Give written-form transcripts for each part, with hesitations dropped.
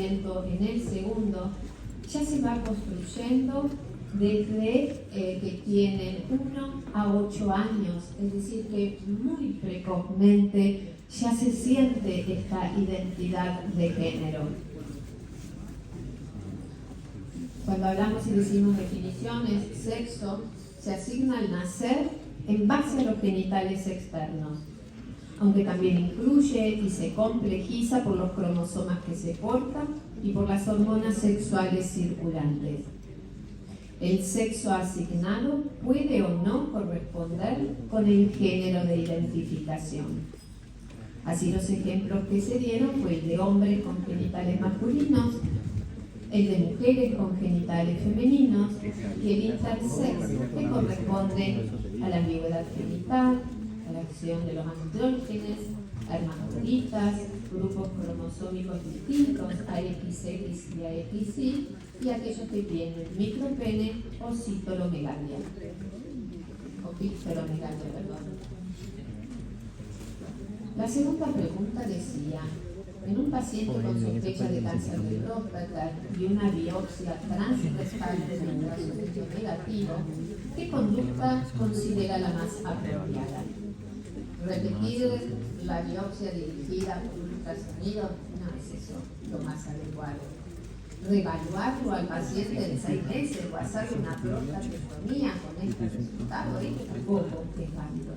asiento en el segundo, ya se va construyendo desde que tienen 1 a 8 años, es decir, que muy precozmente ya se siente esta identidad de género. Cuando hablamos y decimos definiciones, sexo se asigna al nacer en base a los genitales externos, aunque también incluye y se complejiza por los cromosomas que se portan y por las hormonas sexuales circulantes. El sexo asignado puede o no corresponder con el género de identificación. Así, los ejemplos que se dieron fue el de hombres con genitales masculinos, el de mujeres con genitales femeninos y el intersex, que corresponde a la ambigüedad genital, a la acción de los andrógenos, hermafroditas, grupos cromosómicos distintos, XX y AXY, y aquellos que tienen micropene o citolomegalia, o pictolomegalia, perdón. La segunda pregunta decía: en un paciente con sospecha de cáncer de próstata y una biopsia transrectal de ultrasonido negativo, ¿qué conducta considera la más apropiada? Repetir la biopsia dirigida por ultrasonido no es eso lo más adecuado. Reevaluarlo al paciente en 6 meses o hacerle una prostatectomía con este resultado, esto tampoco es válido.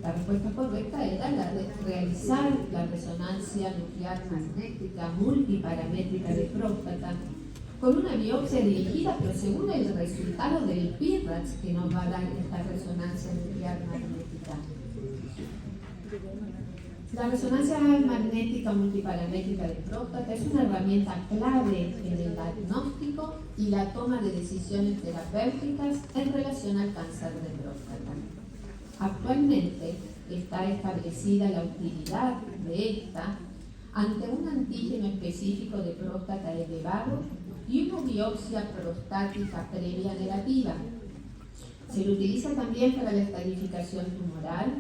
La respuesta correcta era la de realizar la resonancia nuclear magnética multiparamétrica de próstata con una biopsia dirigida, pero según el resultado del PIRADS que nos va a dar esta resonancia nuclear magnética. La resonancia magnética multiparamétrica de próstata es una herramienta clave en el diagnóstico y la toma de decisiones terapéuticas en relación al cáncer de próstata. Actualmente está establecida la utilidad de esta ante un antígeno específico de próstata elevado y una biopsia prostática previa negativa. Se lo utiliza también para la estadificación tumoral,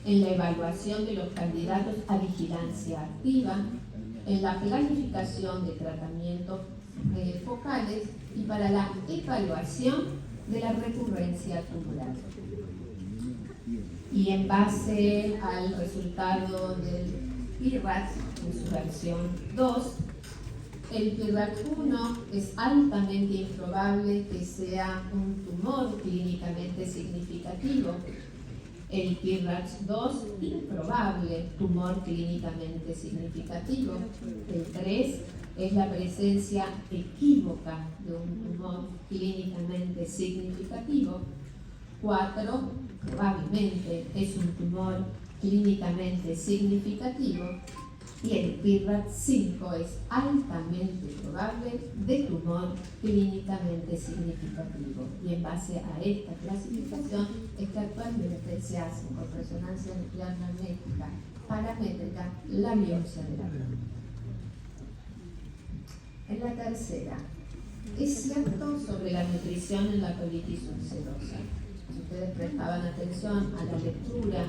en la evaluación de los candidatos a vigilancia activa, en la planificación de tratamientos focales y para la evaluación de la recurrencia tumoral. Y en base al resultado del PIRADS en su versión 2, el PIRADS 1 es altamente improbable que sea un tumor clínicamente significativo. El PIRADS 2, improbable tumor clínicamente significativo. El 3 es la presencia equívoca de un tumor clínicamente significativo. 4, probablemente es un tumor clínicamente significativo. Y el PIRADS 5 es altamente probable de tumor clínicamente significativo. Y en base a esta clasificación es que actualmente se hace con resonancia nuclear magnética paramétrica la biopsia de la próstata. En la tercera, es cierto sobre la nutrición en la colitis ulcerosa. Si ustedes prestaban atención a la lectura,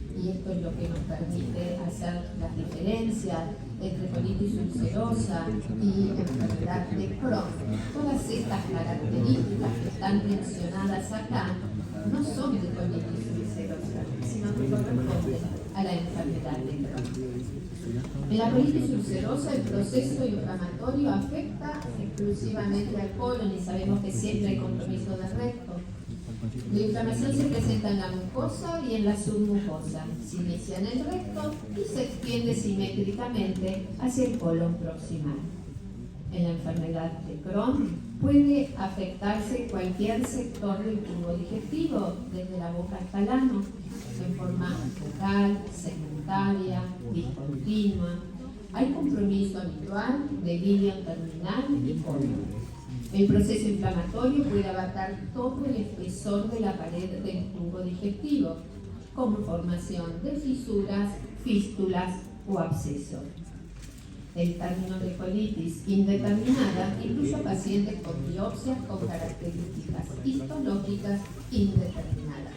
y esto es lo que nos permite hacer las diferencias entre colitis ulcerosa y enfermedad de Crohn. Todas estas características que están mencionadas acá no son de colitis ulcerosa, sino que corresponden a la enfermedad de Crohn. En la colitis ulcerosa el proceso inflamatorio afecta exclusivamente al colon y sabemos que siempre hay compromiso de recto. La inflamación se presenta en la mucosa y en la submucosa. Se inicia en el recto y se extiende simétricamente hacia el colon proximal. En la enfermedad de Crohn puede afectarse cualquier sector del tubo digestivo, desde la boca hasta el ano, en forma focal, segmentaria, discontinua. Hay compromiso habitual de vídeo terminal y colon. El proceso inflamatorio puede abarcar todo el espesor de la pared del tubo digestivo, como formación de fisuras, fístulas o abscesos. El término de colitis indeterminada incluye a pacientes con biopsias con características histológicas indeterminadas.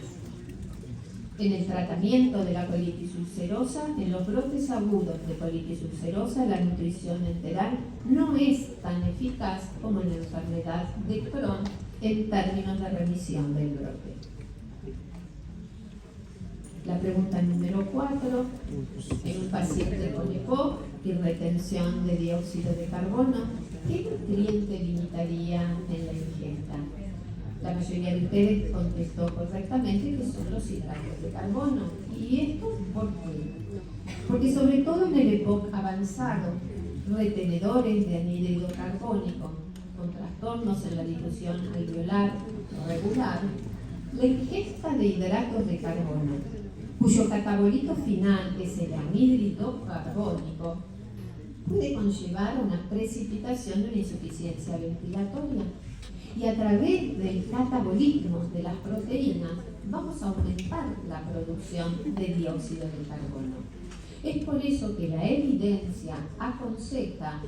En el tratamiento de la colitis ulcerosa, en los brotes agudos de colitis ulcerosa, la nutrición enteral no es tan eficaz como en la enfermedad de Crohn en términos de remisión del brote. La pregunta número 4, en un paciente con EPOC y retención de dióxido de carbono, ¿qué nutriente limitaría en la ingesta? La mayoría de ustedes contestó correctamente que son los hidratos de carbono. ¿Y esto por qué? Porque sobre todo en el EPOC avanzado, retenedores de anhídrido carbónico con trastornos en la difusión alveolar regular, la ingesta de hidratos de carbono, cuyo catabolito final es el anhídrido carbónico, puede conllevar a una precipitación de una insuficiencia ventilatoria. Y a través del catabolismo de las proteínas vamos a aumentar la producción de dióxido de carbono. Es por eso que la evidencia aconseja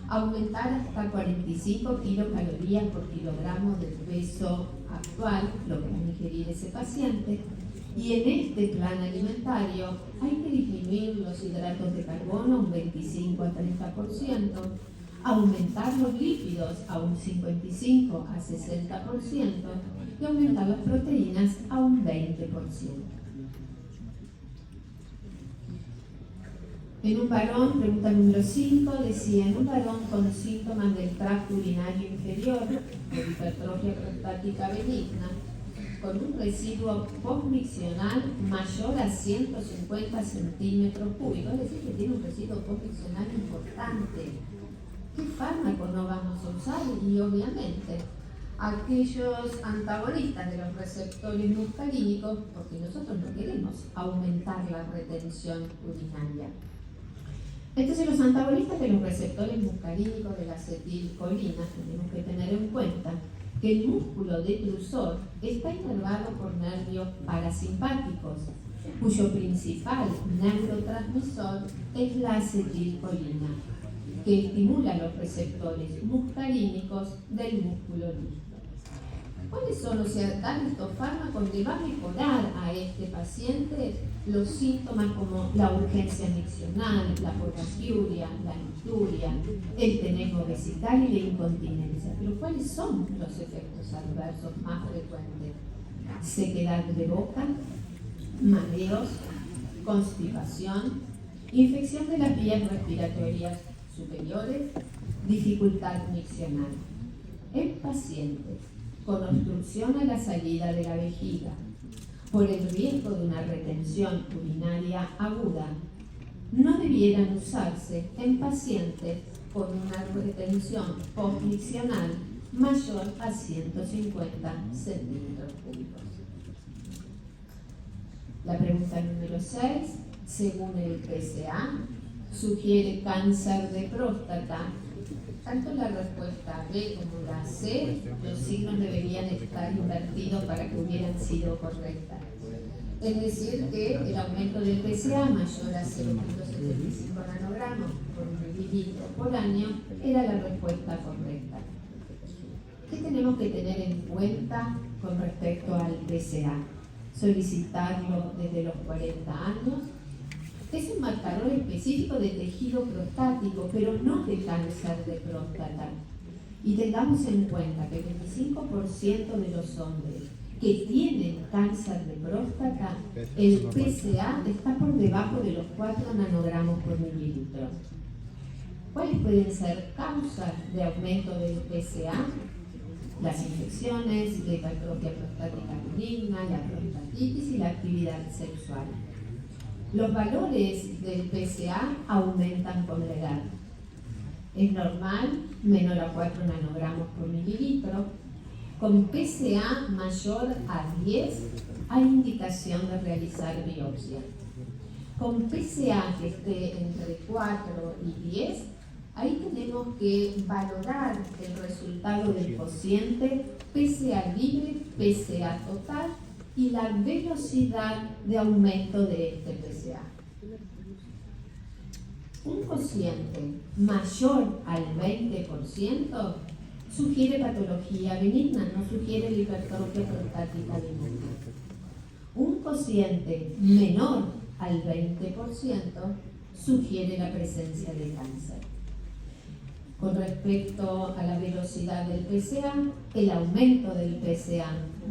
aumentar hasta 45 kilocalorías por kilogramo del peso actual, lo que va a ingerir ese paciente. Y en este plan alimentario hay que disminuir los hidratos de carbono un 25 a 30%, aumentar los lípidos a un 55 a 60% y aumentar las proteínas a un 20%. En un varón, pregunta número 5, decía, en un varón con síntomas del tracto urinario inferior, de hipertrofia prostática benigna, con un residuo postmiccional mayor a 150 centímetros cúbicos, es decir, que tiene un residuo postmiccional importante. ¿Qué fármaco no vamos a usar? Y obviamente aquellos antagonistas de los receptores muscarínicos, porque nosotros no queremos aumentar la retención urinaria. Entonces los antagonistas de los receptores muscarínicos de la acetilcolina tenemos que tener en cuenta que el músculo detrusor está inervado por nervios parasimpáticos, cuyo principal neurotransmisor es la acetilcolina, que estimula los receptores muscarínicos del músculo liso. ¿Cuáles son, o sea, dan estos fármacos? Le va a mejorar a este paciente los síntomas como la urgencia miccional, la potassiuria, la nicturia, el tenesmo vesical y la incontinencia. Pero ¿cuáles son los efectos adversos más frecuentes? Sequedad de boca, mareos, constipación, infección de las vías respiratorias superiores, dificultad miccional. En pacientes con obstrucción a la salida de la vejiga, por el riesgo de una retención urinaria aguda, no debieran usarse en pacientes con una retención postmiccional mayor a 150 centímetros cúbicos. La pregunta número 6, según el PSA, sugiere cáncer de próstata. Tanto la respuesta B como la C, los signos deberían estar invertidos para que hubieran sido correctas. Es decir, que el aumento del PSA mayor a 0.75 nanogramos por mililitro por año era la respuesta correcta. ¿Qué tenemos que tener en cuenta con respecto al PSA? Solicitarlo desde los 40 años. Es un marcador específico de tejido prostático, pero no de cáncer de próstata. Y tengamos en cuenta que el 25% de los hombres que tienen cáncer de próstata, el PSA está por debajo de los 4 nanogramos por mililitro. ¿Cuáles pueden ser causas de aumento del PSA? Las infecciones, la hipertrofia prostática benigna, la prostatitis y la actividad sexual. Los valores del PSA aumentan con la edad. Es normal, menor a 4 nanogramos por mililitro. Con PSA mayor a 10 hay indicación de realizar biopsia. Con PSA que esté entre 4 y 10, ahí tenemos que valorar el resultado del cociente PSA libre, PSA total y la velocidad de aumento de este PSA. Un cociente mayor al 20% sugiere patología benigna, no sugiere la hipertrofia prostática benigna. Un cociente menor al 20% sugiere la presencia de cáncer. Con respecto a la velocidad del PSA, el aumento del PSA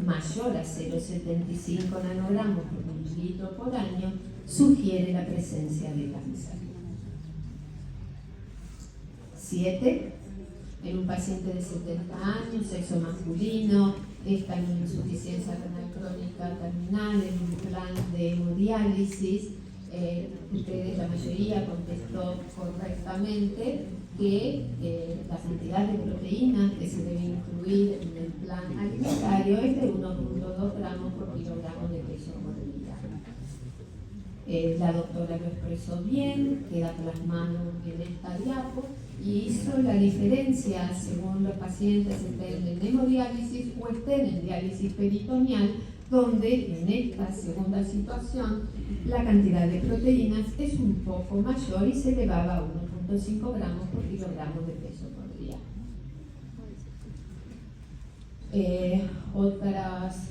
mayor a 0,75 nanogramos por mililitro por año sugiere la presencia de cáncer. 7. En un paciente de 70 años, sexo masculino, está en una insuficiencia renal crónica terminal, en un plan de hemodiálisis. Ustedes, la mayoría, contestó correctamente que la cantidad de proteínas que se debe incluir en el plan alimentario es de 1,2 gramos por kilogramo de peso por día. La doctora lo expresó bien, queda plasmado en esta diapo, y hizo la diferencia según los pacientes estén en hemodiálisis o estén en diálisis peritoneal, donde en esta segunda situación la cantidad de proteínas es un poco mayor y se elevaba a 1,5 gramos por kilogramo de peso por día. Otras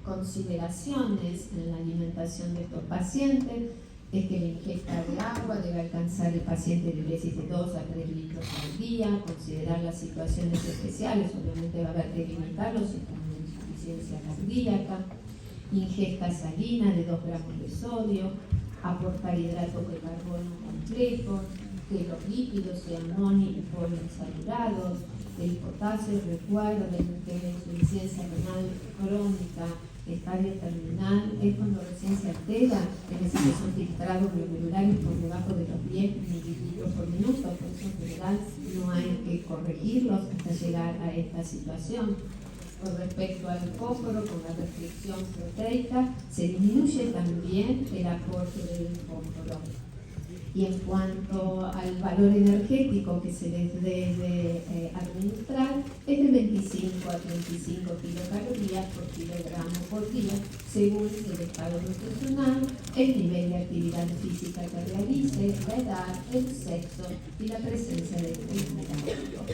consideraciones en la alimentación de estos pacientes es que la ingesta de agua debe alcanzar el paciente niveles de 2 a 3 litros al día, considerar las situaciones especiales, obviamente va a haber que limitarlos si están en insuficiencia cardíaca, ingesta salina de 2 gramos de sodio, aportar hidratos de carbono complejos, que los lípidos sean monoinsaturados, el potasio, recuerden que la insuficiencia renal crónica estadio terminal es cuando recién se altera el exceso filtrado glomerulares por debajo de los 10 mililitros por minuto, por eso en general no hay que corregirlos hasta llegar a esta situación. Con respecto al fósforo, con la restricción proteica, se disminuye también el aporte del fósforo. Y en cuanto al valor energético que se les debe administrar, es de 25 a 35 kilocalorías por kilogramo por día, según el estado nutricional, el nivel de actividad física que realice, la edad, el sexo y la presencia de estrés metabólico.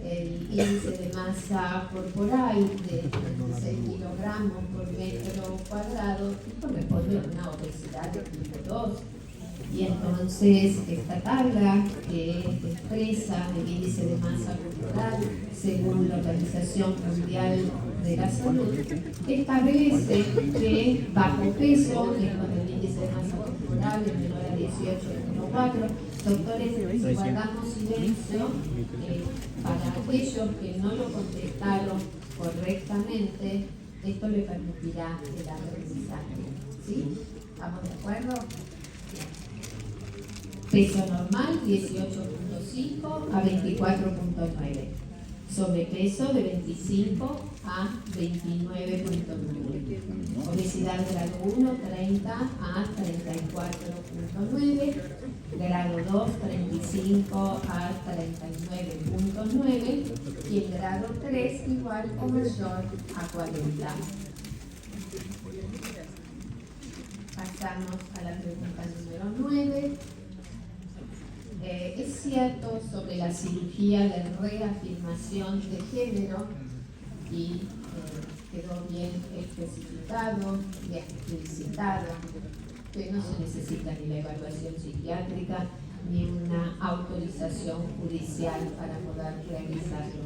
El índice de masa corporal de 36 kilogramos por metro cuadrado corresponde a una obesidad de tipo 2. Y entonces esta tabla que expresa el índice de masa corporal según la Organización Mundial de la Salud establece que bajo peso es cuando el índice de masa corporal es menor a 18,4. Doctores, guardamos silencio para aquellos que no lo contestaron correctamente. Esto le permitirá el aprendizaje. ¿Sí? ¿Estamos de acuerdo? Peso normal 18,5 a 24,9. Sobrepeso de 25 a 29,9. Obesidad grado 1, 30 a 34,9. Grado 2, 35 a 39,9. Y el grado 3 igual o mayor a 40. Pasamos a la pregunta número 9. Es cierto sobre la cirugía de reafirmación de género y quedó bien especificado y explicitado que no se necesita ni la evaluación psiquiátrica ni una autorización judicial para poder realizarlo.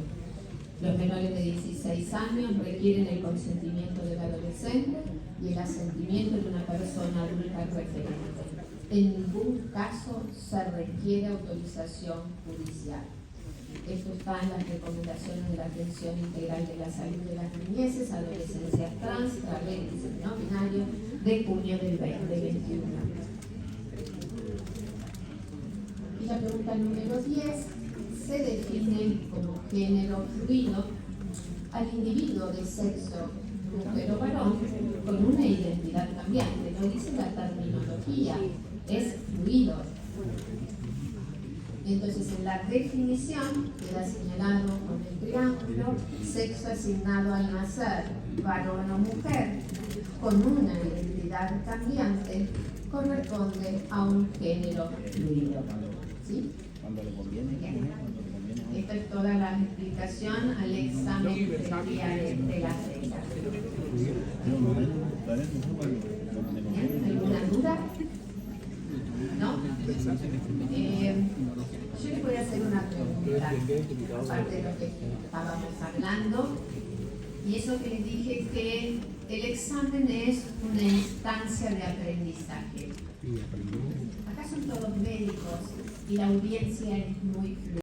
Los menores de 16 años requieren el consentimiento del adolescente y el asentimiento de una persona adulta referente. En ningún caso se requiere autorización judicial. Esto está en las recomendaciones de la atención integral de la salud de las niñeces, adolescencias trans, travestis y no binarios de junio del 2021. Y la pregunta número 10, se define como género fluido al individuo de sexo mujer o varón con una identidad cambiante, lo dice la terminología, es fluido. Entonces, en la definición queda señalado con el triángulo, sexo asignado al nacer, varón o mujer, con una identidad cambiante, corresponde a un género fluido. ¿Sí? Cuando le conviene. Esto es toda la explicación al examen del día de la fecha. ¿Bien? ¿Alguna duda? ¿No? Yo les voy a hacer una pregunta, aparte de lo que estábamos hablando, y eso que les dije es que el examen es una instancia de aprendizaje. Acá son todos médicos y la audiencia es muy fluida.